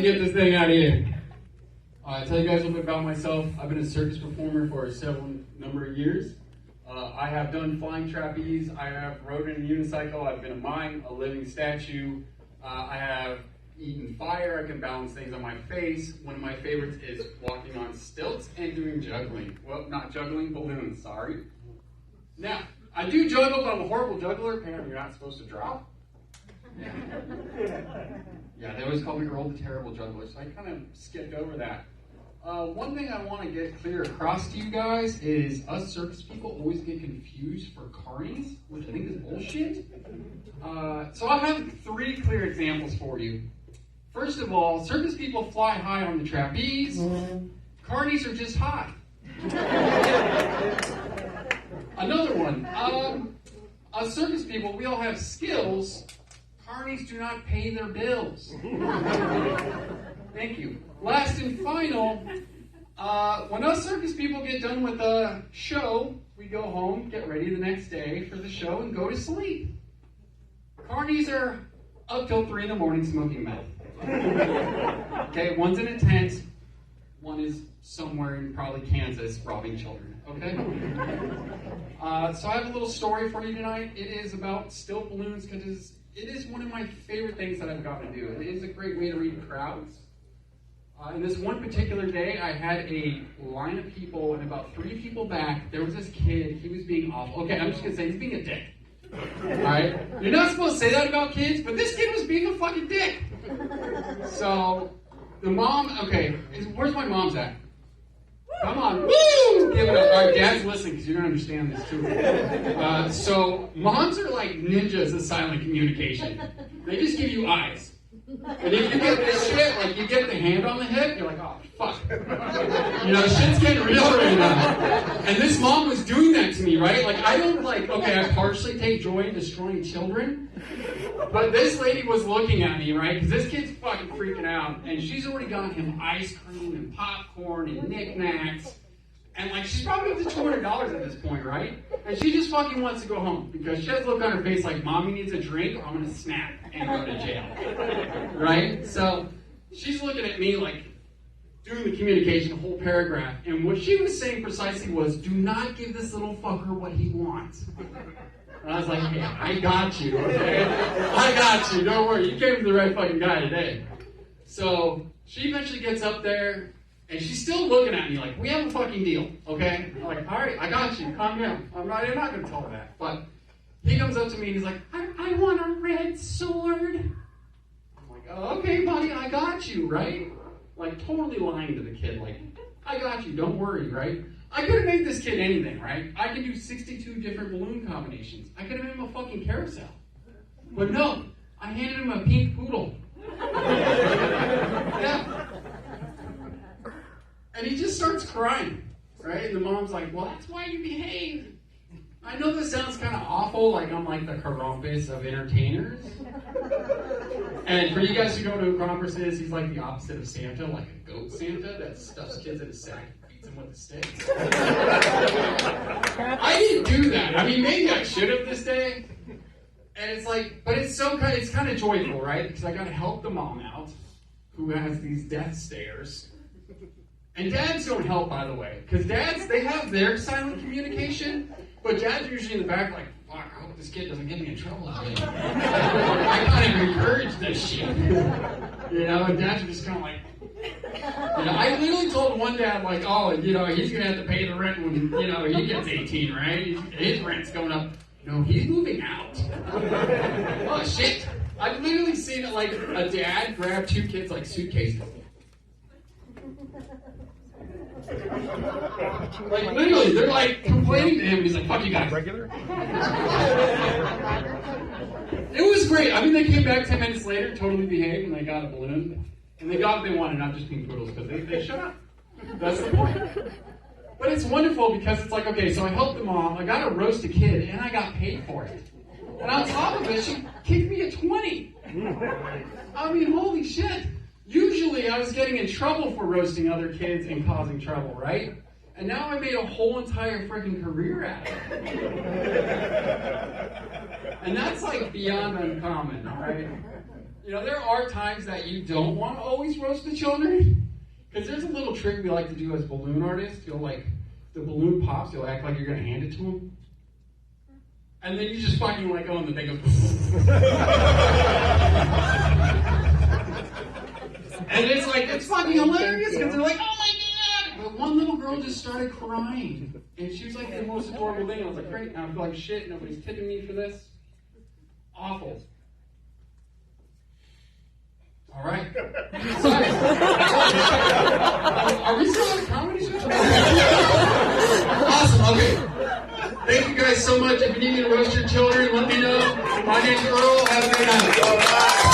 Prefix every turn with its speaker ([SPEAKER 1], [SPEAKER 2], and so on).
[SPEAKER 1] get this thing out of here. I'll tell you guys a little bit about myself. I've been a circus performer for several number of years. I have done flying trapeze. I have rode in a unicycle. I've been a mime, a living statue. I have eaten fire. I can balance things on my face. One of my favorites is walking on stilts and doing juggling. Well, not juggling, balloons, sorry. Now, I do juggle, but I'm a horrible juggler. Apparently, you're not supposed to drop. Yeah, they always call me Earl the Terrible Juggler, so I kind of skipped over that. One thing I want to get clear across to you guys is us circus people always get confused for carnies, which I think is bullshit. So I have 3 clear examples for you. First of all, circus people fly high on the trapeze. Carnies are just high. Another one. Us circus people, we all have skills. Carnies do not pay their bills. Thank you. Last and final, when us circus people get done with the show, we go home, get ready the next day for the show, and go to sleep. Carnies are up till 3 in the morning smoking meth. Okay, one's in a tent, one is somewhere in probably Kansas robbing children. Okay? So I have a little story for you tonight. It is about stilt balloons because it is one of my favorite things that I've gotten to do. It is a great way to read crowds. And this one particular day, I had a line of people, and about 3 people back, there was this kid. He was being awful. Okay, I'm just going to say he's being a dick. Alright? You're not supposed to say that about kids, but this kid was being a fucking dick. So, the mom, okay, where's my mom's at? Come on, woo! Give it up. Alright, Dad's listening because you're going to understand this too. So, moms are like ninjas of silent communication. They just give you eyes. And if you get this shit, like you get the hand on the hip, you're like, oh, fuck. You know, shit's getting real right now. And this mom was doing that to me, right? Like, I don't okay, I partially take joy in destroying children. But this lady was looking at me, right? Because this kid's fucking freaking out. And she's already got him ice cream and popcorn and knickknacks. And she's probably up to $200 at this point, right? And she just fucking wants to go home because she has a look on her face like, Mommy needs a drink or I'm going to snap and go to jail. Right? So she's looking at me doing the communication, the whole paragraph. And what she was saying precisely was, do not give this little fucker what he wants. And I was like, hey, I got you, okay? I got you. Don't worry. You came to the right fucking guy today. So she eventually gets up there. And she's still looking at me like, we have a fucking deal, okay? I'm like, all right, I got you, calm down. I'm not going to tell her that. But he comes up to me and he's like, I want a red sword. I'm like, oh, okay, buddy, I got you, right? Totally lying to the kid, I got you, don't worry, right? I could have made this kid anything, right? I could do 62 different balloon combinations. I could have made him a fucking carousel. But no, I handed him a pink poodle. Yeah. And he just starts crying, right? And the mom's like, well, that's why you behave. I know this sounds kind of awful, I'm the Krampus of entertainers. And for you guys who don't know who Krampus is, he's the opposite of Santa, a goat Santa that stuffs kids in a sack and beats them with a stick. I didn't do that. I mean, maybe I should have this day. And it's but it's kind of joyful, right? Because I got to help the mom out, who has these death stares. And dads don't help, by the way, because dads, they have their silent communication, but dads are usually in the back fuck, I hope this kid doesn't get me in trouble again. I gotta encourage this shit. And dads are just kind of I literally told one dad, oh, he's gonna have to pay the rent when, he gets 18, right? His rent's going up. No, he's moving out. Oh, shit. I've literally seen it a dad grab 2 kids suitcases. Literally, they're complaining to him, and he's like, fuck you guys. Regular? It was great. I mean, they came back 10 minutes later, totally behaved, and they got a balloon. And they got what they wanted, not just pink poodles, because they shut up. That's the point. But it's wonderful because it's okay, so I helped the mom, I got to roast a kid, and I got paid for it. And on top of it, she kicked me a 20. I mean, holy shit. Usually I was getting in trouble for roasting other kids and causing trouble, right? And now I made a whole entire freaking career out of it. And that's beyond uncommon, right? You know, there are times that you don't want to always roast the children. Because there's a little trick we like to do as balloon artists. You'll like, the balloon pops, you'll act like you're going to hand it to them. And then you just fucking let go and the thing goes. And it's like, it's fucking hilarious because they're like, oh my God. But one little girl just started crying. And she was like the most adorable thing. I was like, great, now I feel like shit. Nobody's tipping me for this. Awful. All right. Are we still on a comedy show? Awesome. Okay. Thank you guys so much. If you need me to roast your children, let me know. My name's Earl. Have a great night.